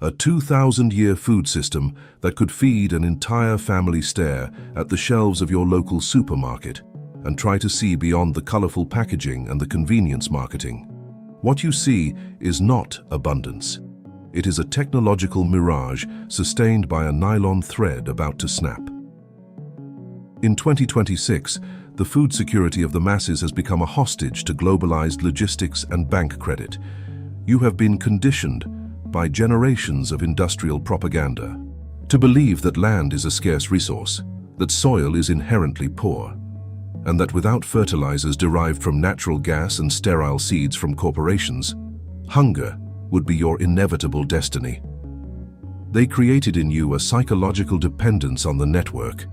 A 2,000-year food system that could feed an entire family stare at the shelves of your local supermarket and try to see beyond the colorful packaging and the convenience marketing. What you see is not abundance. It is a technological mirage sustained by a nylon thread about to snap. In 2026, the food security of the masses has become a hostage to globalized logistics and bank credit. You have been conditioned by generations of industrial propaganda to believe that land is a scarce resource, that soil is inherently poor, and that without fertilizers derived from natural gas and sterile seeds from corporations, hunger would be your inevitable destiny. They created in you a psychological dependence on the network,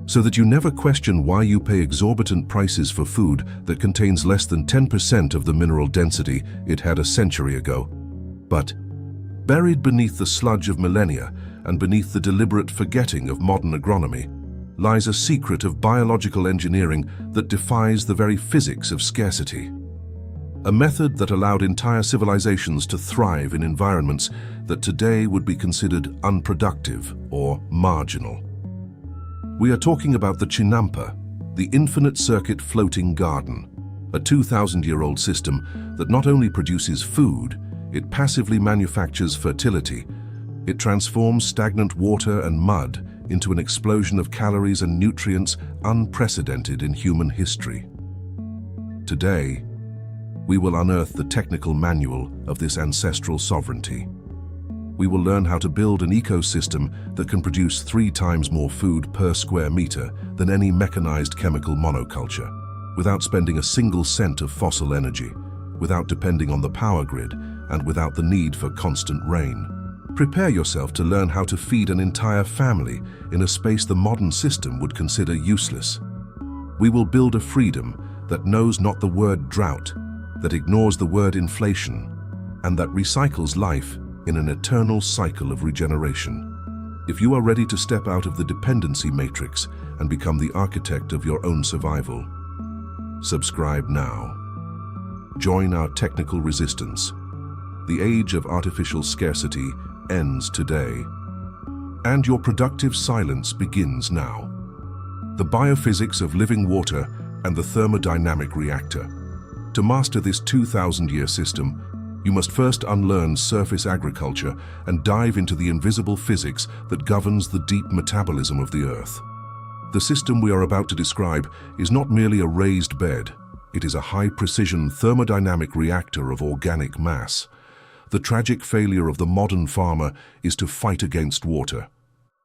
so that you never question why you pay exorbitant prices for food that contains less than 10% of the mineral density it had a century ago. But buried beneath the sludge of millennia and beneath the deliberate forgetting of modern agronomy lies a secret of biological engineering that defies the very physics of scarcity. A method that allowed entire civilizations to thrive in environments that today would be considered unproductive or marginal. We are talking about the Chinampa, the infinite circuit floating garden, a 2,000-year-old system that not only produces food, it passively manufactures fertility. It transforms stagnant water and mud into an explosion of calories and nutrients unprecedented in human history. Today, we will unearth the technical manual of this ancestral sovereignty. We will learn how to build an ecosystem that can produce 3 times more food per square meter than any mechanized chemical monoculture, without spending a single cent of fossil energy, without depending on the power grid, and without the need for constant rain. Prepare yourself to learn how to feed an entire family in a space the modern system would consider useless. We will build a freedom that knows not the word drought, that ignores the word inflation, and that recycles life in an eternal cycle of regeneration. If you are ready to step out of the dependency matrix and become the architect of your own survival, subscribe now. Join our technical resistance. The age of artificial scarcity ends today, and your productive silence begins now. The biophysics of living water and the thermodynamic reactor. To master this 2,000-year system, you must first unlearn surface agriculture and dive into the invisible physics that governs the deep metabolism of the earth. The system we are about to describe is not merely a raised bed. It is a high-precision thermodynamic reactor of organic mass. The tragic failure of the modern farmer is to fight against water,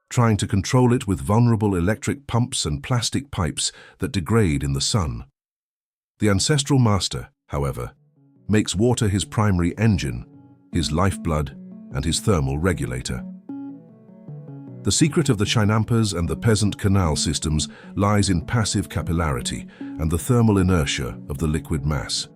trying to control it with vulnerable electric pumps and plastic pipes that degrade in the sun. The ancestral master, however, makes water his primary engine, his lifeblood, and his thermal regulator. The secret of the Chinampas and the peasant canal systems lies in passive capillarity and the thermal inertia of the liquid mass.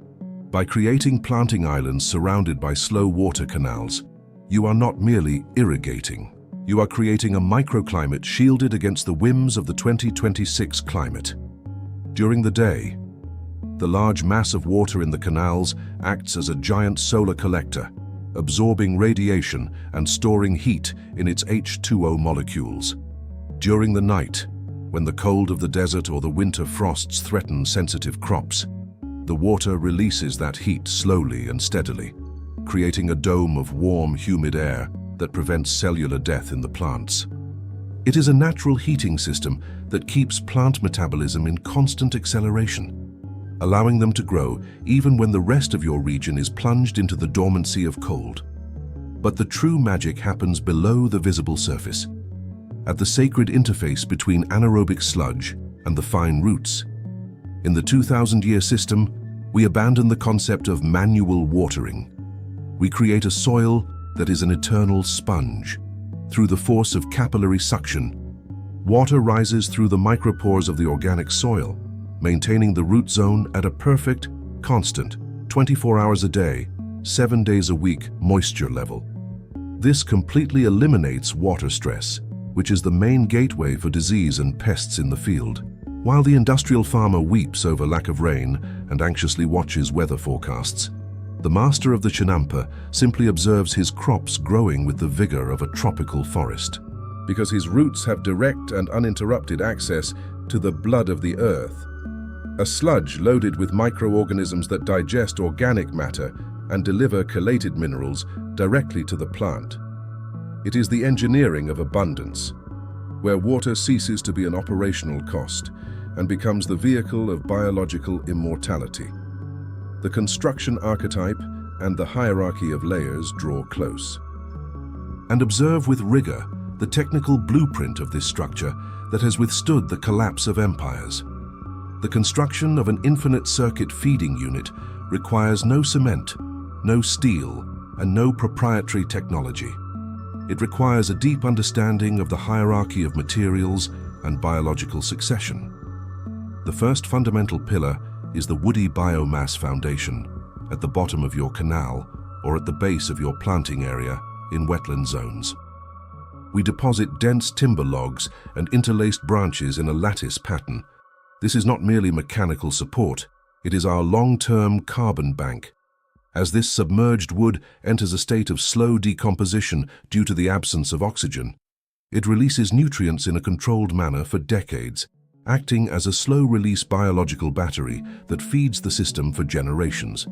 By creating planting islands surrounded by slow water canals, you are not merely irrigating. You are creating a microclimate shielded against the whims of the 2026 climate. During the day, the large mass of water in the canals acts as a giant solar collector, absorbing radiation and storing heat in its H2O molecules. During the night, when the cold of the desert or the winter frosts threaten sensitive crops, the water releases that heat slowly and steadily, creating a dome of warm, humid air that prevents cellular death in the plants. It is a natural heating system that keeps plant metabolism in constant acceleration, allowing them to grow even when the rest of your region is plunged into the dormancy of cold. But the true magic happens below the visible surface, at the sacred interface between anaerobic sludge and the fine roots. In the 2,000-year system, we abandon the concept of manual watering. We create a soil that is an eternal sponge. Through the force of capillary suction, water rises through the micropores of the organic soil, maintaining the root zone at a perfect, constant, 24 hours a day, 7 days a week moisture level. This completely eliminates water stress, which is the main gateway for disease and pests in the field. While the industrial farmer weeps over lack of rain and anxiously watches weather forecasts, The master of the Chinampa simply observes his crops growing with the vigor of a tropical forest, because his roots have direct and uninterrupted access to the blood of the earth, a sludge loaded with microorganisms that digest organic matter and deliver chelated minerals directly to the plant. It is the engineering of abundance, where water ceases to be an operational cost and becomes the vehicle of biological immortality. The construction archetype and the hierarchy of layers draw close. And observe with rigor the technical blueprint of this structure that has withstood the collapse of empires. The construction of an infinite circuit feeding unit requires no cement, no steel, and no proprietary technology. It requires a deep understanding of the hierarchy of materials and biological succession. The first fundamental pillar is the woody biomass foundation at the bottom of your canal or at the base of your planting area in wetland zones. We deposit dense timber logs and interlaced branches in a lattice pattern. This is not merely mechanical support, it is our long-term carbon bank. As this submerged wood enters a state of slow decomposition due to the absence of oxygen, it releases nutrients in a controlled manner for decades, acting as a slow-release biological battery that feeds the system for generations.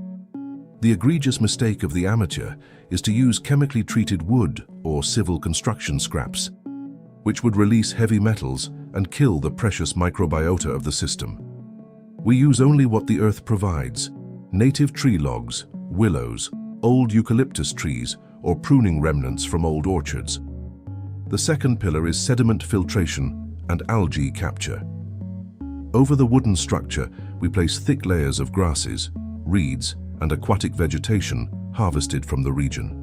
The egregious mistake of the amateur is to use chemically treated wood or civil construction scraps, which would release heavy metals and kill the precious microbiota of the system. We use only what the earth provides: native tree logs, willows, old eucalyptus trees, or pruning remnants from old orchards. The second pillar is sediment filtration and algae capture. Over the wooden structure, we place thick layers of grasses, reeds, and aquatic vegetation harvested from the region.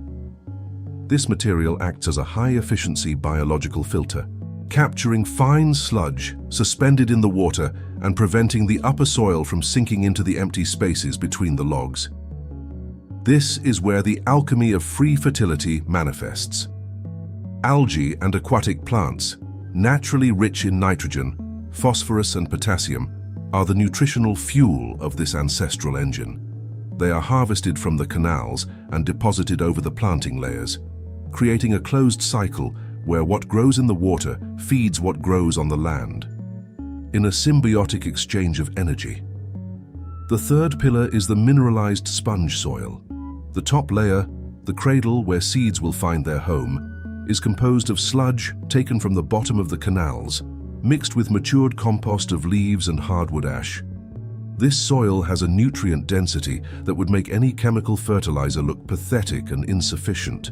This material acts as a high-efficiency biological filter, capturing fine sludge suspended in the water and preventing the upper soil from sinking into the empty spaces between the logs. This is where the alchemy of free fertility manifests. Algae and aquatic plants, naturally rich in nitrogen, phosphorus and potassium, are the nutritional fuel of this ancestral engine. They are harvested from the canals and deposited over the planting layers, creating a closed cycle where what grows in the water feeds what grows on the land, in a symbiotic exchange of energy. The third pillar is the mineralized sponge soil. The top layer, the cradle where seeds will find their home, is composed of sludge taken from the bottom of the canals, mixed with matured compost of leaves and hardwood ash. This soil has a nutrient density that would make any chemical fertilizer look pathetic and insufficient.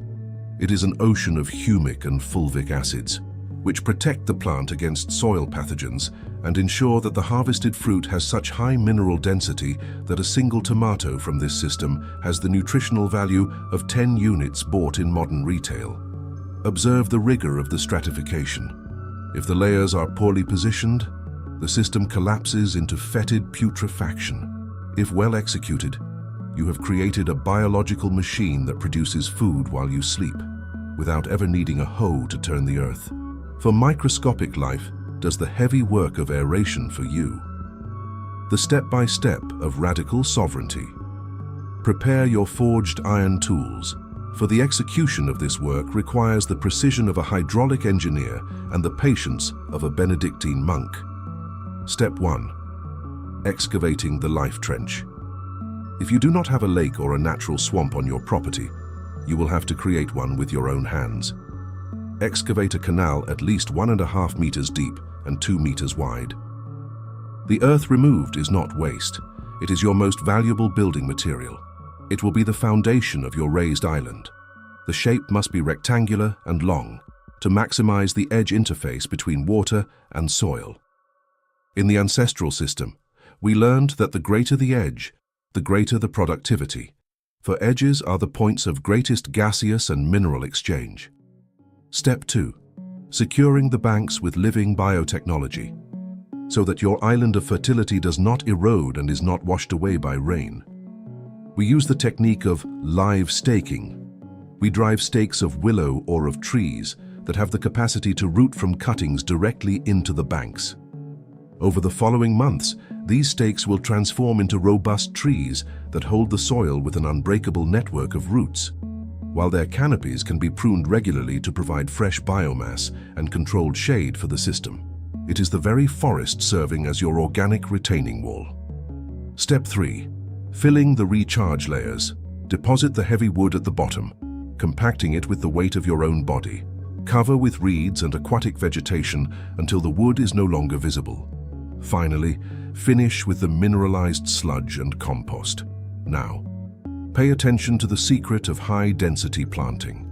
It is an ocean of humic and fulvic acids, which protect the plant against soil pathogens and ensure that the harvested fruit has such high mineral density that a single tomato from this system has the nutritional value of 10 units bought in modern retail. Observe the rigor of the stratification. If the layers are poorly positioned, the system collapses into fetid putrefaction. If well executed, you have created a biological machine that produces food while you sleep, without ever needing a hoe to turn the earth. For microscopic life does the heavy work of aeration for you. The step-by-step of radical sovereignty. Prepare your forged iron tools, for the execution of this work requires the precision of a hydraulic engineer and the patience of a Benedictine monk. Step 1. Excavating the life trench. If you do not have a lake or a natural swamp on your property, you will have to create one with your own hands. Excavate a canal at least 1.5 meters deep and 2 meters wide. The earth removed is not waste. It is your most valuable building material. It will be the foundation of your raised island. The shape must be rectangular and long to maximize the edge interface between water and soil. In the ancestral system, we learned that the greater the edge, the greater the productivity, for edges are the points of greatest gaseous and mineral exchange. Step 2. Securing the banks with living biotechnology, so that your island of fertility does not erode and is not washed away by rain. We use the technique of live staking. We drive stakes of willow or of trees that have the capacity to root from cuttings directly into the banks. Over the following months, these stakes will transform into robust trees that hold the soil with an unbreakable network of roots, while their canopies can be pruned regularly to provide fresh biomass and controlled shade for the system. It is the very forest serving as your organic retaining wall. Step 3. Filling the recharge layers. Deposit the heavy wood at the bottom, compacting it with the weight of your own body. Cover with reeds and aquatic vegetation until the wood is no longer visible. Finally, finish with the mineralized sludge and compost. Now, pay attention to the secret of high-density planting,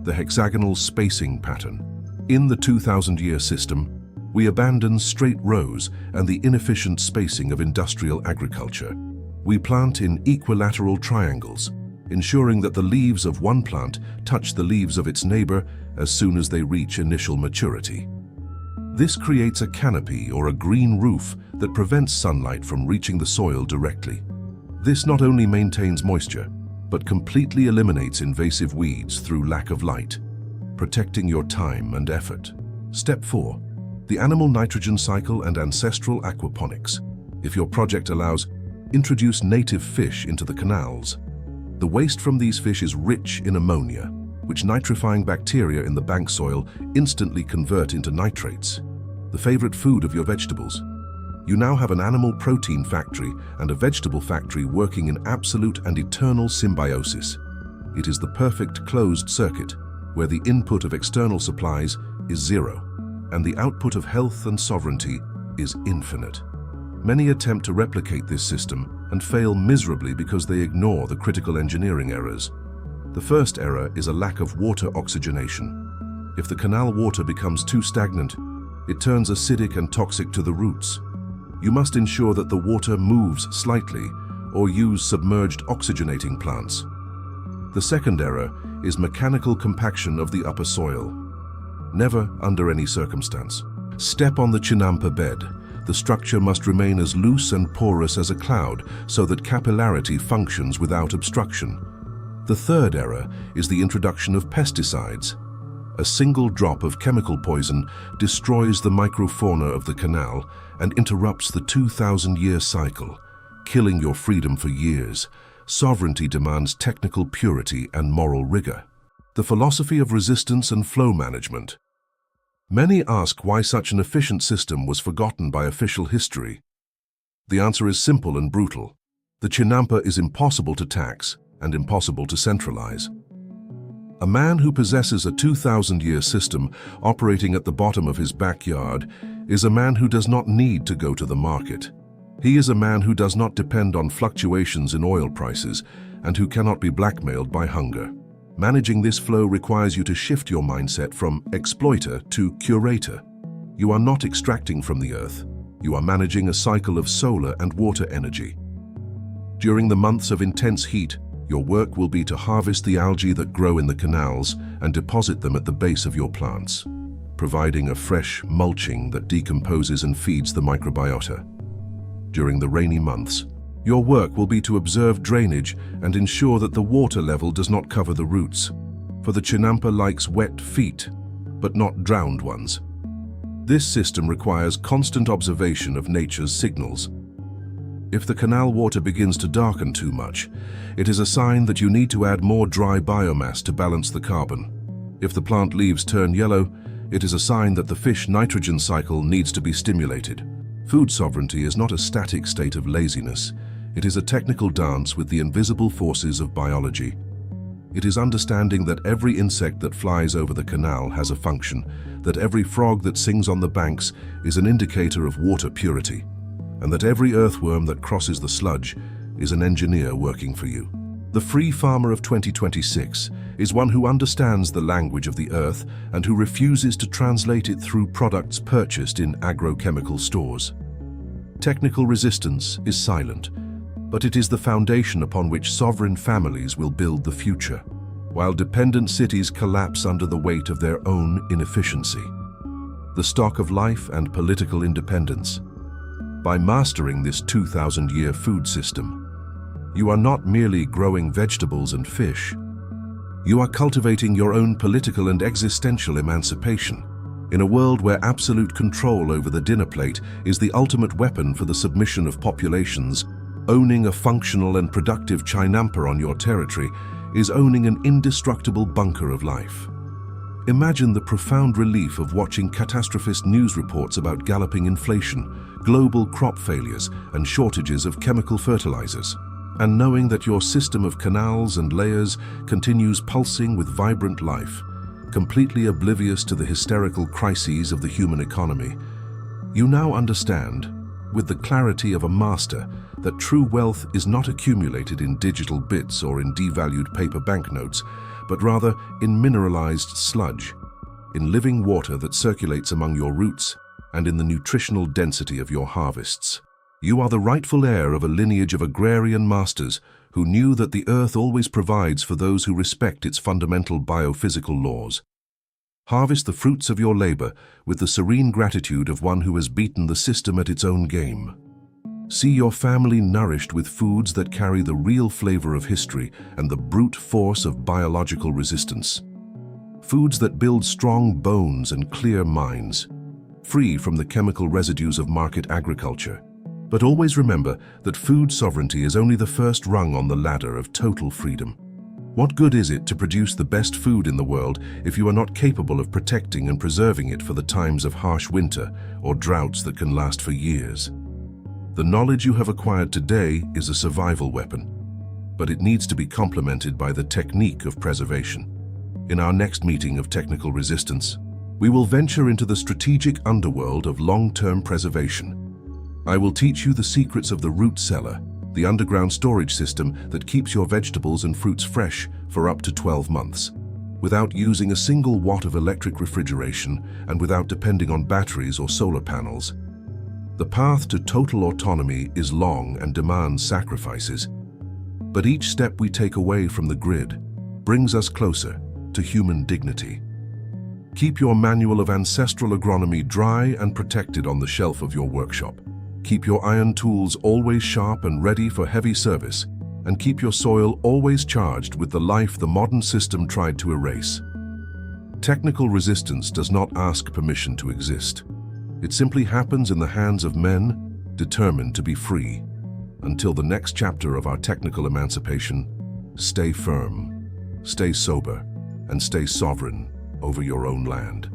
the hexagonal spacing pattern. In the 2000-year system, we abandon straight rows and the inefficient spacing of industrial agriculture. We plant in equilateral triangles, ensuring that the leaves of one plant touch the leaves of its neighbor as soon as they reach initial maturity. This creates a canopy or a green roof that prevents sunlight from reaching the soil directly. This not only maintains moisture, but completely eliminates invasive weeds through lack of light, protecting your time and effort. Step 4. The animal nitrogen cycle and ancestral aquaponics. If your project allows, introduce native fish into the canals. The waste from these fish is rich in ammonia, which nitrifying bacteria in the bank soil instantly convert into nitrates, the favorite food of your vegetables. You now have an animal protein factory and a vegetable factory working in absolute and eternal symbiosis. It is the perfect closed circuit, where the input of external supplies is zero, and the output of health and sovereignty is infinite. Many attempt to replicate this system and fail miserably because they ignore the critical engineering errors. The first error is a lack of water oxygenation. If the canal water becomes too stagnant, it turns acidic and toxic to the roots. You must ensure that the water moves slightly or use submerged oxygenating plants. The second error is mechanical compaction of the upper soil. Never, under any circumstance, step on the chinampa bed. The structure must remain as loose and porous as a cloud so that capillarity functions without obstruction. The third error is the introduction of pesticides. A single drop of chemical poison destroys the microfauna of the canal and interrupts the 2,000-year cycle, killing your freedom for years. Sovereignty demands technical purity and moral rigor. The philosophy of resistance and flow management. Many ask why such an efficient system was forgotten by official history. The answer is simple and brutal. The chinampa is impossible to tax and impossible to centralize. A man who possesses a 2,000-year system operating at the bottom of his backyard is a man who does not need to go to the market. He is a man who does not depend on fluctuations in oil prices and who cannot be blackmailed by hunger. Managing this flow requires you to shift your mindset from exploiter to curator. You are not extracting from the earth. You are managing a cycle of solar and water energy. During the months of intense heat, your work will be to harvest the algae that grow in the canals and deposit them at the base of your plants, providing a fresh mulching that decomposes and feeds the microbiota. During the rainy months, your work will be to observe drainage and ensure that the water level does not cover the roots, for the chinampa likes wet feet, but not drowned ones. This system requires constant observation of nature's signals. If the canal water begins to darken too much, it is a sign that you need to add more dry biomass to balance the carbon. If the plant leaves turn yellow, it is a sign that the fish nitrogen cycle needs to be stimulated. Food sovereignty is not a static state of laziness. It is a technical dance with the invisible forces of biology. It is understanding that every insect that flies over the canal has a function, that every frog that sings on the banks is an indicator of water purity, and that every earthworm that crosses the sludge is an engineer working for you. The free farmer of 2026 is one who understands the language of the earth and who refuses to translate it through products purchased in agrochemical stores. Technical resistance is silent, but it is the foundation upon which sovereign families will build the future, while dependent cities collapse under the weight of their own inefficiency. The stock of life and political independence. By mastering this 2,000-year food system, you are not merely growing vegetables and fish. You are cultivating your own political and existential emancipation. In a world where absolute control over the dinner plate is the ultimate weapon for the submission of populations, owning a functional and productive chinampa on your territory is owning an indestructible bunker of life. Imagine the profound relief of watching catastrophist news reports about galloping inflation, global crop failures, and shortages of chemical fertilizers, and knowing that your system of canals and layers continues pulsing with vibrant life, completely oblivious to the hysterical crises of the human economy. You now understand, with the clarity of a master, that true wealth is not accumulated in digital bits or in devalued paper banknotes, but rather in mineralized sludge, in living water that circulates among your roots, and in the nutritional density of your harvests. You are the rightful heir of a lineage of agrarian masters who knew that the earth always provides for those who respect its fundamental biophysical laws. Harvest the fruits of your labor with the serene gratitude of one who has beaten the system at its own game. See your family nourished with foods that carry the real flavor of history and the brute force of biological resistance. Foods that build strong bones and clear minds, free from the chemical residues of market agriculture. But always remember that food sovereignty is only the first rung on the ladder of total freedom. What good is it to produce the best food in the world if you are not capable of protecting and preserving it for the times of harsh winter or droughts that can last for years? The knowledge you have acquired today is a survival weapon, but it needs to be complemented by the technique of preservation. In our next meeting of Technical Resistance, we will venture into the strategic underworld of long-term preservation. I will teach you the secrets of the root cellar, the underground storage system that keeps your vegetables and fruits fresh for up to 12 months, without using a single watt of electric refrigeration and without depending on batteries or solar panels. The path to total autonomy is long and demands sacrifices, but each step we take away from the grid brings us closer to human dignity. Keep your manual of ancestral agronomy dry and protected on the shelf of your workshop. Keep your iron tools always sharp and ready for heavy service, and keep your soil always charged with the life the modern system tried to erase. Technical resistance does not ask permission to exist. It simply happens in the hands of men determined to be free. Until the next chapter of our technical emancipation, stay firm, stay sober, and stay sovereign over your own land.